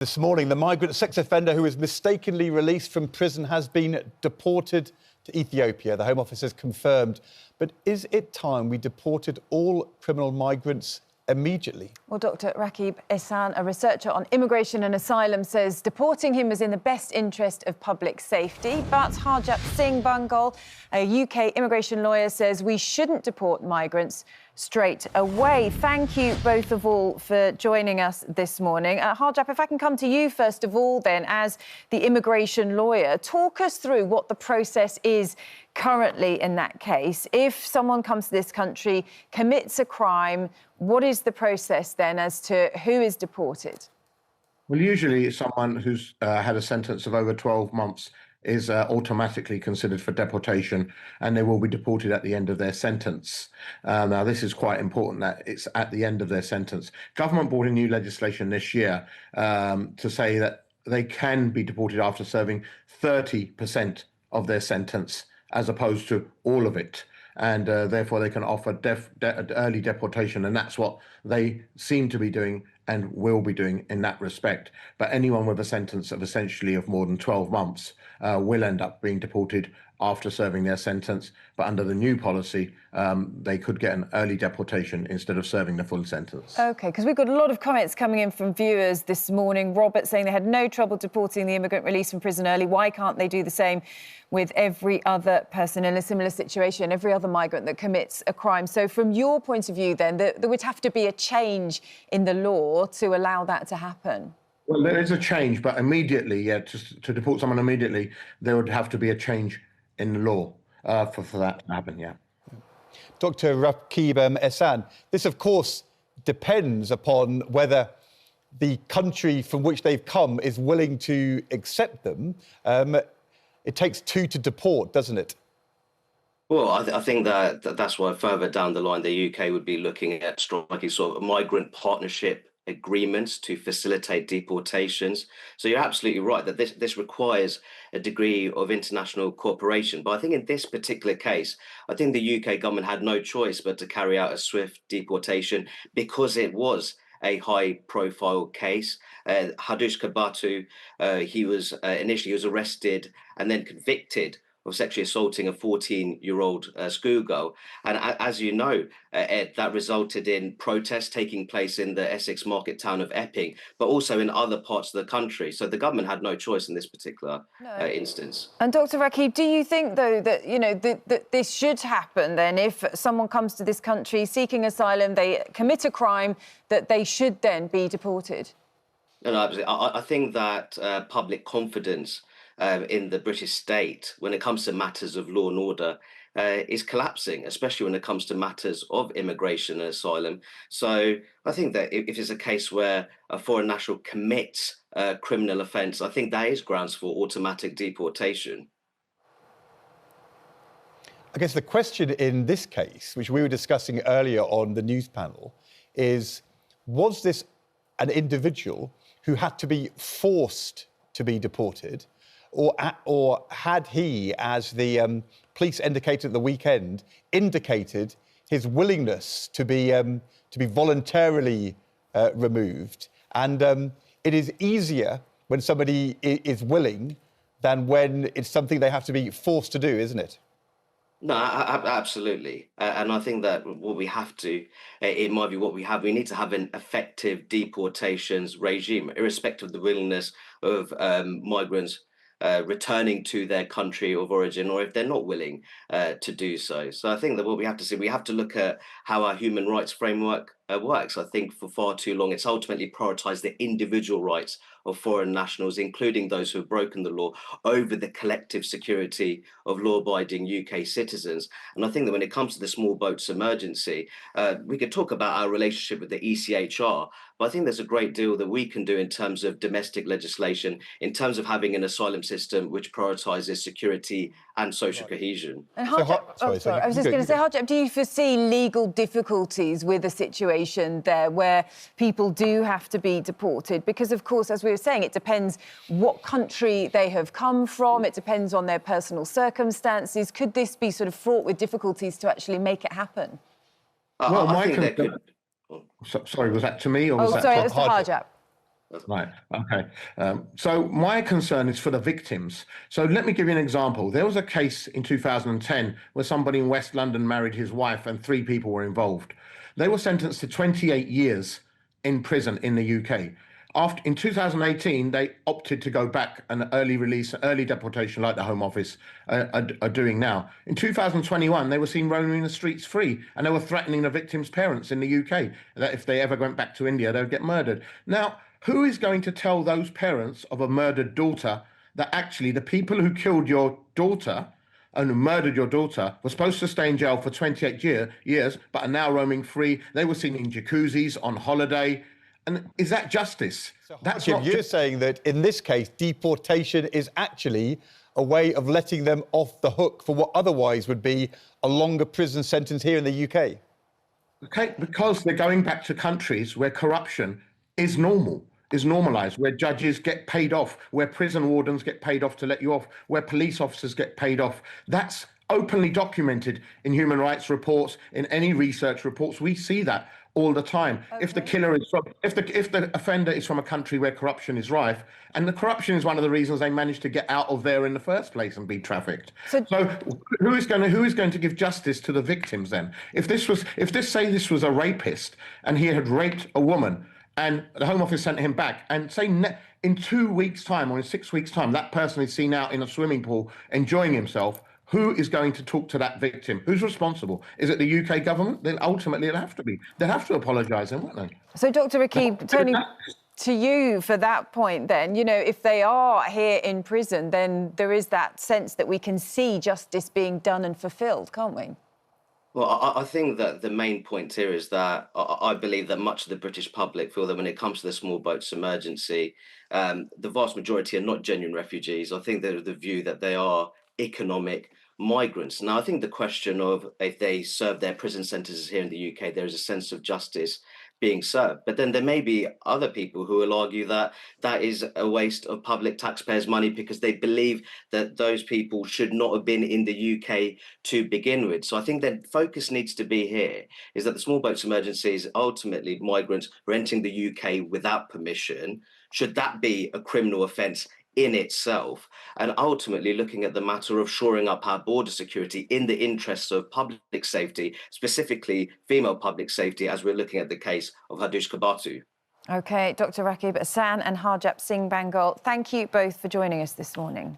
This morning, the migrant sex offender who was mistakenly released from prison has been deported to Ethiopia. The Home Office has confirmed. But is it time we deported all criminal migrants immediately? Well, Dr. Rakib, Ehsan, a researcher on immigration and asylum, says deporting him was in the best interest of public safety. But Harjap Singh, Bhangal, a UK immigration lawyer, says we shouldn't deport migrants straight away. Thank you both of all for joining us this morning. Harjap, if I can come to you first of all then, as the immigration lawyer, talk us through what the process is currently in that case. If someone comes to this country, commits a crime, what is the process then as to who is deported? Well, usually someone who's had a sentence of over 12 months is automatically considered for deportation, and they will be deported at the end of their sentence. Now, this is quite important that it's at the end of their sentence. Government brought in new legislation this year to say that they can be deported after serving 30% of their sentence, as opposed to all of it. And therefore, they can offer early deportation, and that's what they seem to be doing and will be doing in that respect. But anyone with a sentence of essentially of more than 12 months will end up being deported after serving their sentence. But under the new policy, they could get an early deportation instead of serving the full sentence. OK, because we've got a lot of comments coming in from viewers this morning. Robert saying they had no trouble deporting the immigrant released from prison early. Why can't they do the same with every other person in a similar situation, every other migrant that commits a crime? So from your point of view, then, there would have to be a change in the law to allow that to happen. Well, there is a change, but immediately, to deport someone immediately, there would have to be a change in the law for that to happen, yeah. Dr. Rakib Ehsan, this, of course, depends upon whether the country from which they've come is willing to accept them. It takes two to deport, doesn't it? Well, I think that's why further down the line, the UK would be looking at striking sort of migrant partnership agreements to facilitate deportations. So you're absolutely right that this requires a degree of international cooperation. But I think in this particular case, I think the UK government had no choice but to carry out a swift deportation because it was a high-profile case. Hadush Kabatu, he was arrested and then convicted of sexually assaulting a 14-year-old schoolgirl. And as you know, Ed, that resulted in protests taking place in the Essex market town of Epping, but also in other parts of the country. So the government had no choice in this particular instance. And Dr. Rakib, do you think, though, that, you know, that this should happen then if someone comes to this country seeking asylum, they commit a crime, that they should then be deported? No, absolutely. I think that public confidence in the British state, when it comes to matters of law and order, is collapsing, especially when it comes to matters of immigration and asylum. So I think that if it's a case where a foreign national commits a criminal offence, I think that is grounds for automatic deportation. I guess the question in this case, which we were discussing earlier on the news panel, is was this an individual who had to be forced to be deported, or had he, as the police indicated at the weekend, indicated his willingness to be voluntarily removed? And it is easier when somebody is willing than when it's something they have to be forced to do, isn't it? No, absolutely. And I think that what we have to, in my view, we need to have an effective deportations regime, irrespective of the willingness of migrants returning to their country of origin, or if they're not willing to do so. So I think that what we have to see, we have to look at how our human rights framework works. I think for far too long, it's ultimately prioritised the individual rights of foreign nationals, including those who have broken the law, over the collective security of law-abiding UK citizens. And I think that when it comes to the small boats emergency, we could talk about our relationship with the ECHR, but I think there's a great deal that we can do in terms of domestic legislation, in terms of having an asylum system which prioritises security and social cohesion. And Harjap, I was just going to say, Harjap, do you foresee legal difficulties with a situation there where people do have to be deported? Because, of course, as we were saying, it depends what country they have come from. It depends on their personal circumstances. Could this be sort of fraught with difficulties to actually make it happen? Well, I think there could... Sorry, was that to me or was that... sorry, it was to Harjap. Right. Okay. So my concern is for the victims. So let me give you an example. There was a case in 2010 where somebody in West London married his wife and 3 people were involved. They were sentenced to 28 years in prison in the UK. In 2018, they opted to go back an early release, early deportation, like the Home Office are doing now. In 2021, they were seen roaming the streets free, and they were threatening the victims' parents in the UK that if they ever went back to India, they would get murdered. Now, who is going to tell those parents of a murdered daughter that actually the people who killed your daughter and murdered your daughter were supposed to stay in jail for 28 years, but are now roaming free? They were seen in jacuzzis on holiday. And is that justice? So That's Harjap, not you're saying that in this case, deportation is actually a way of letting them off the hook for what otherwise would be a longer prison sentence here in the UK? Okay, because they're going back to countries where corruption is normal, is normalized, where judges get paid off, where prison wardens get paid off to let you off, where police officers get paid off. That's openly documented in human rights reports, in any research reports. We see that all the time. Okay. If the killer is from, if the offender is from a country where corruption is rife, and the corruption is one of the reasons they managed to get out of there in the first place and be trafficked. So who is going to give justice to the victims then? If this was a rapist and he had raped a woman, and the Home Office sent him back, and say in 2 weeks' time or in 6 weeks' time, that person is seen out in a swimming pool enjoying himself, who is going to talk to that victim? Who's responsible? Is it the UK government? Then ultimately it'll have to be. They'll have to apologise then, won't they? So, Dr. Rakib, turning to you for that point then, you know, if they are here in prison, then there is that sense that we can see justice being done and fulfilled, can't we? Well, I think that the main point here is that I believe that much of the British public feel that when it comes to the small boats emergency, the vast majority are not genuine refugees. I think they're of the view that they are economic migrants. Now, I think the question of if they serve their prison sentences here in the UK, there is a sense of justice being served. But then there may be other people who will argue that that is a waste of public taxpayers' money because they believe that those people should not have been in the UK to begin with. So I think that focus needs to be here is that the small boats emergency is ultimately migrants who are entering the UK without permission. Should that be a criminal offence in itself, and ultimately looking at the matter of shoring up our border security in the interests of public safety, specifically female public safety, as we're looking at the case of Hadush Kabatu. OK, Dr. Rakib, Ehsan and Harjap Singh Bhangal, thank you both for joining us this morning.